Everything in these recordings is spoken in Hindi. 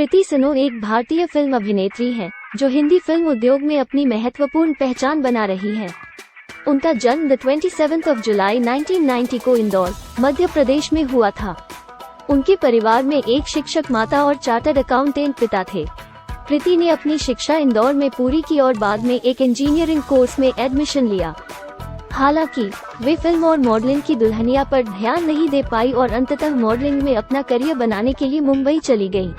कृति सनोन एक भारतीय फिल्म अभिनेत्री हैं, जो हिंदी फिल्म उद्योग में अपनी महत्वपूर्ण पहचान बना रही हैं। उनका जन्म 27 जुलाई 1990 को इंदौर, मध्य प्रदेश में हुआ था। उनके परिवार में एक शिक्षक माता और चार्टर्ड अकाउंटेंट पिता थे। कृति ने अपनी शिक्षा इंदौर में पूरी की और बाद में एक इंजीनियरिंग कोर्स में एडमिशन लिया। हालांकि वे फिल्म और मॉडलिंग की दुल्हनिया पर ध्यान नहीं दे पाई और अंततः मॉडलिंग में अपना करियर बनाने के लिए मुंबई चली गईं।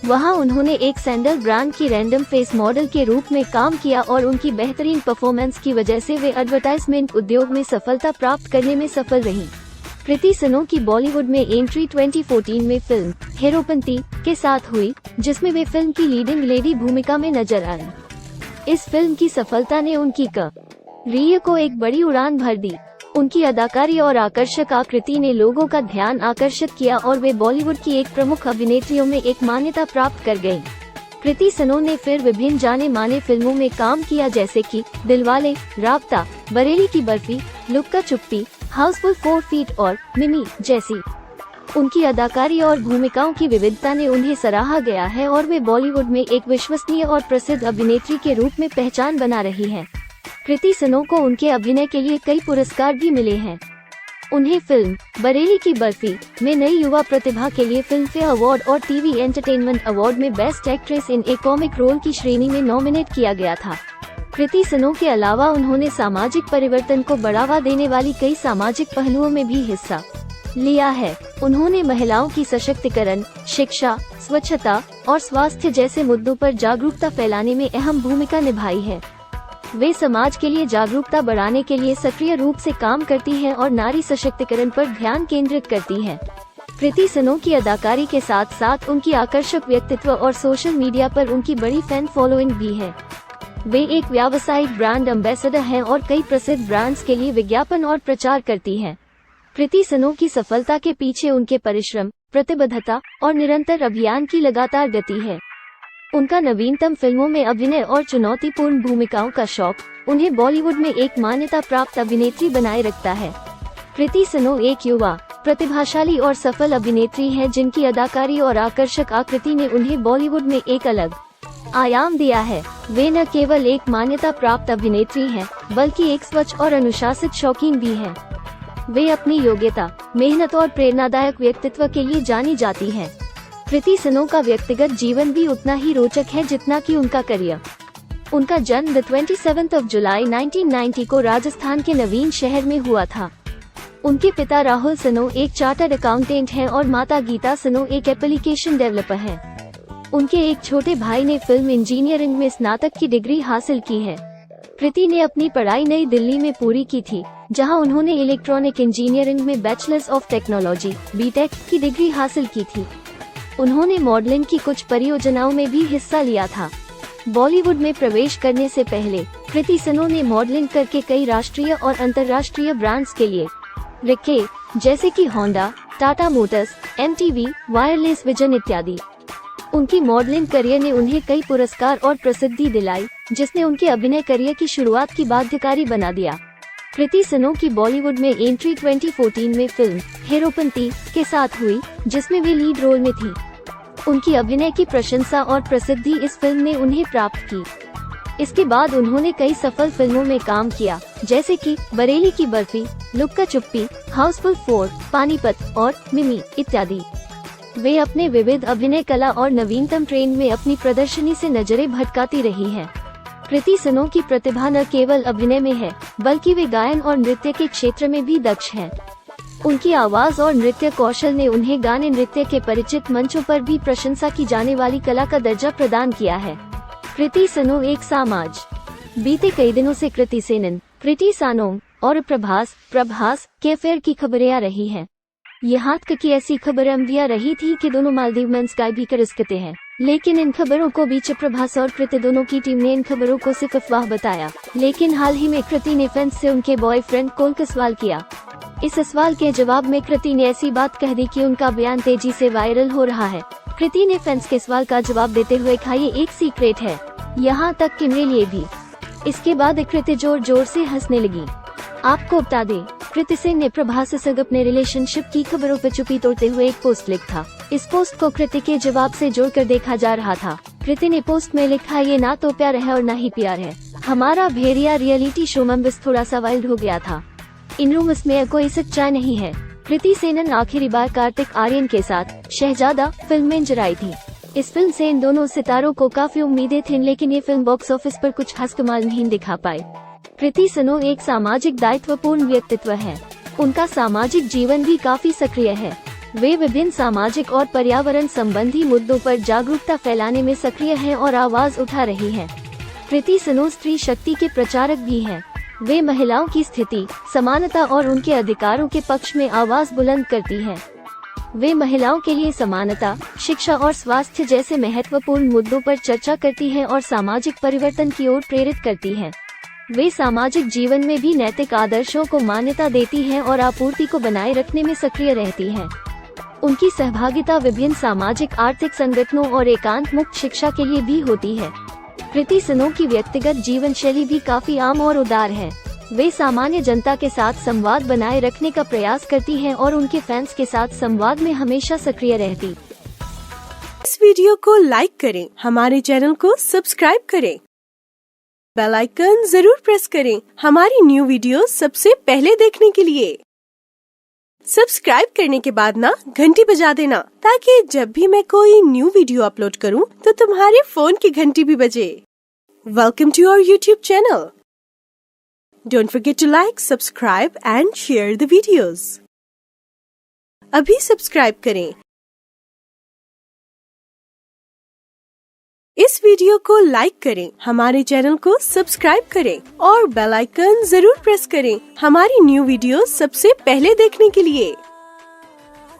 वहां उन्होंने एक सैंडल ब्रांड की रैंडम फेस मॉडल के रूप में काम किया और उनकी बेहतरीन परफॉर्मेंस की वजह से वे एडवर्टाइजमेंट उद्योग में सफलता प्राप्त करने में सफल रहीं। कृति सनोन की बॉलीवुड में एंट्री 2014 में फिल्म हीरोपंती के साथ हुई, जिसमें वे फिल्म की लीडिंग लेडी भूमिका में नजर आईं। इस फिल्म की सफलता ने उनकी करियर को एक बड़ी उड़ान भर दी। उनकी अदाकारी और आकर्षक आकृति ने लोगों का ध्यान आकर्षित किया और वे बॉलीवुड की एक प्रमुख अभिनेत्रियों में एक मान्यता प्राप्त कर गयी। कृति सनोन ने फिर विभिन्न जाने माने फिल्मों में काम किया, जैसे कि दिलवाले, राब्ता, बरेली की बर्फी, लुक्का छुपी, हाउसफुल 4 फीट और मिमी जैसी। उनकी अदाकारी और भूमिकाओं की विविधता ने उन्हें सराहा गया है और वे बॉलीवुड में एक विश्वसनीय और प्रसिद्ध अभिनेत्री के रूप में पहचान बना रही हैं। कृति सनोन को उनके अभिनय के लिए कई पुरस्कार भी मिले हैं। उन्हें फिल्म बरेली की बर्फी में नई युवा प्रतिभा के लिए फिल्म फेयर अवार्ड और टीवी एंटरटेनमेंट अवार्ड में best actress in a comic role की श्रेणी में नॉमिनेट किया गया था। कृति सनोन के अलावा उन्होंने सामाजिक परिवर्तन को बढ़ावा देने वाली कई सामाजिक पहलुओं में भी हिस्सा लिया है। उन्होंने महिलाओं की सशक्तिकरण, शिक्षा, स्वच्छता और स्वास्थ्य जैसे मुद्दों पर जागरूकता फैलाने में अहम भूमिका निभाई है। वे समाज के लिए जागरूकता बढ़ाने के लिए सक्रिय रूप से काम करती हैं और नारी सशक्तिकरण पर ध्यान केंद्रित करती हैं। कृति सनोन की अदाकारी के साथ साथ उनकी आकर्षक व्यक्तित्व और सोशल मीडिया पर उनकी बड़ी फैन फॉलोइंग भी है। वे एक व्यावसायिक ब्रांड एम्बेसडर हैं और कई प्रसिद्ध ब्रांड्स के लिए विज्ञापन और प्रचार करती हैं। कृति सनोन की सफलता के पीछे उनके परिश्रम, प्रतिबद्धता और निरंतर अभियान की लगातार गति है। उनका नवीनतम फिल्मों में अभिनय और चुनौतीपूर्ण भूमिकाओं का शौक उन्हें बॉलीवुड में एक मान्यता प्राप्त अभिनेत्री बनाए रखता है। कृति सनोन एक युवा, प्रतिभाशाली और सफल अभिनेत्री है, जिनकी अदाकारी और आकर्षक आकृति ने उन्हें बॉलीवुड में एक अलग आयाम दिया है। वे न केवल एक मान्यता प्राप्त अभिनेत्री हैं, बल्कि एक स्वच्छ और अनुशासित शौकीन भी हैं। वे अपनी योग्यता, मेहनत और प्रेरणादायक व्यक्तित्व के लिए जानी जाती हैं। कृति सनोन का व्यक्तिगत जीवन भी उतना ही रोचक है जितना कि उनका करियर। उनका जन्म 27 जुलाई 1990 को राजस्थान के नवीन शहर में हुआ था। उनके पिता राहुल सनोन एक चार्टर्ड अकाउंटेंट हैं और माता गीता सनोन एक एप्लीकेशन डेवलपर हैं। उनके एक छोटे भाई ने फिल्म इंजीनियरिंग में स्नातक की डिग्री हासिल की है। कृति ने अपनी पढ़ाई नई दिल्ली में पूरी की थी, जहां उन्होंने इलेक्ट्रॉनिक इंजीनियरिंग में बैचलर्स ऑफ टेक्नोलॉजी (बीटेक) की डिग्री हासिल की थी। उन्होंने मॉडलिंग की कुछ परियोजनाओं में भी हिस्सा लिया था। बॉलीवुड में प्रवेश करने से पहले कृति सनोन ने मॉडलिंग करके कई राष्ट्रीय और अंतर्राष्ट्रीय ब्रांड्स के लिए लिखे, जैसे कि Honda, Tata Motors, MTV, wireless vision इत्यादि। उनकी मॉडलिंग करियर ने उन्हें कई पुरस्कार और प्रसिद्धि दिलाई, जिसने उनके अभिनय करियर की शुरुआत की बाध्यकारी बना दिया। कृति सनोन की बॉलीवुड में एंट्री 2014 में फिल्म हीरोपंती के साथ हुई, जिसमें वे लीड रोल में थी। उनकी अभिनय की प्रशंसा और प्रसिद्धि इस फिल्म ने उन्हें प्राप्त की। इसके बाद उन्होंने कई सफल फिल्मों में काम किया, जैसे कि बरेली की बर्फी, लुक्का छुपी, हाउसफुल 4, पानीपत और मिमी इत्यादि। वे अपने विविध अभिनय कला और नवीनतम ट्रेंड में अपनी प्रदर्शनी से नजरें भटकाती रही हैं। कृति सनोन की प्रतिभा न केवल अभिनय में है, बल्कि वे गायन और नृत्य के क्षेत्र में भी दक्ष हैं। उनकी आवाज और नृत्य कौशल ने उन्हें गाने नृत्य के परिचित मंचों पर भी प्रशंसा की जाने वाली कला का दर्जा प्रदान किया है। कृति सनोन एक समाज। बीते कई दिनों से कृति सनोन, कृति सनोन और प्रभास के अफेयर की खबरें आ रही हैं। यहाँ तक कि ऐसी खबरें भी आ रही थी कि दोनों मालदीव में स्काई भी कर सकते हैं, लेकिन इन खबरों को बीच प्रभास और कृति दोनों की टीम ने इन खबरों को सिर्फ अफवाह बताया। लेकिन हाल ही में कृति ने फैंस से उनके बॉयफ्रेंड कोल का सवाल किया। इस सवाल के जवाब में कृति ने ऐसी बात कह दी कि उनका बयान तेजी से वायरल हो रहा है। कृति ने फैंस के सवाल का जवाब देते हुए कहा, ये एक सीक्रेट है, यहाँ तक कि मेरे लिए भी। इसके बाद कृति जोर जोर से हंसने लगी। आपको बता दें, कृति सिंह ने प्रभास से अपने रिलेशनशिप की खबरों पर चुप्पी तोड़ते हुए एक पोस्ट लिखा था। इस पोस्ट को कृति के जवाब से जोड़कर देखा जा रहा था। कृति ने पोस्ट में लिखा, ये ना तो प्यार है और ना ही प्यार है। हमारा भेड़िया रियलिटी शो में बस थोड़ा सा वाइल्ड हो गया था। इन रूमर्स में कोई सच्चाई नहीं है। कृति सेनन आखिरी बार कार्तिक आर्यन के साथ शहजादा फिल्म में नजर आई थी। इस फिल्म से इन दोनों सितारों को काफी उम्मीदें थीं, लेकिन ये फिल्म बॉक्स ऑफिस पर कुछ खास कमाल नहीं दिखा पाई। कृति सेनन एक सामाजिक दायित्वपूर्ण व्यक्तित्व है। उनका सामाजिक जीवन भी काफी सक्रिय है। वे विभिन्न सामाजिक और पर्यावरण संबंधी मुद्दों पर जागरूकता फैलाने में सक्रिय हैं और आवाज उठा रही हैं। कृति सेनन स्त्री शक्ति के प्रचारक भी हैं। वे महिलाओं की स्थिति, समानता और उनके अधिकारों के पक्ष में आवाज बुलंद करती हैं। वे महिलाओं के लिए समानता, शिक्षा और स्वास्थ्य जैसे महत्वपूर्ण मुद्दों पर चर्चा करती हैं और सामाजिक परिवर्तन की ओर प्रेरित करती हैं। वे सामाजिक जीवन में भी नैतिक आदर्शों को मान्यता देती हैं और आपूर्ति को बनाए रखने में सक्रिय रहती हैं। उनकी सहभागिता विभिन्न सामाजिक आर्थिक संगठनों और एकांत मुक्त शिक्षा के लिए भी होती है। कृति सेनन की व्यक्तिगत जीवन शैली भी काफी आम और उदार है। वे सामान्य जनता के साथ संवाद बनाए रखने का प्रयास करती हैं और उनके फैंस के साथ संवाद में हमेशा सक्रिय रहती। इस वीडियो को लाइक करें, हमारे चैनल को सब्सक्राइब करें, बेल आइकन जरूर प्रेस करें हमारी न्यू वीडियो सबसे पहले देखने के लिए। सब्सक्राइब करने के बाद ना घंटी बजा देना, ताकि जब भी मैं कोई न्यू वीडियो अपलोड करूं तो तुम्हारे फोन की घंटी भी बजे। Welcome to our YouTube channel. Don't forget to like, subscribe and share the videos. अभी सब्सक्राइब करें। इस वीडियो को लाइक करें, हमारे चैनल को सब्सक्राइब करें और बेल आइकन जरूर प्रेस करें हमारी न्यू वीडियो सबसे पहले देखने के लिए।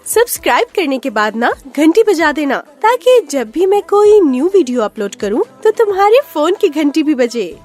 सब्सक्राइब करने के बाद ना घंटी बजा देना, ताकि जब भी मैं कोई न्यू वीडियो अपलोड करूं तो तुम्हारे फोन की घंटी भी बजे।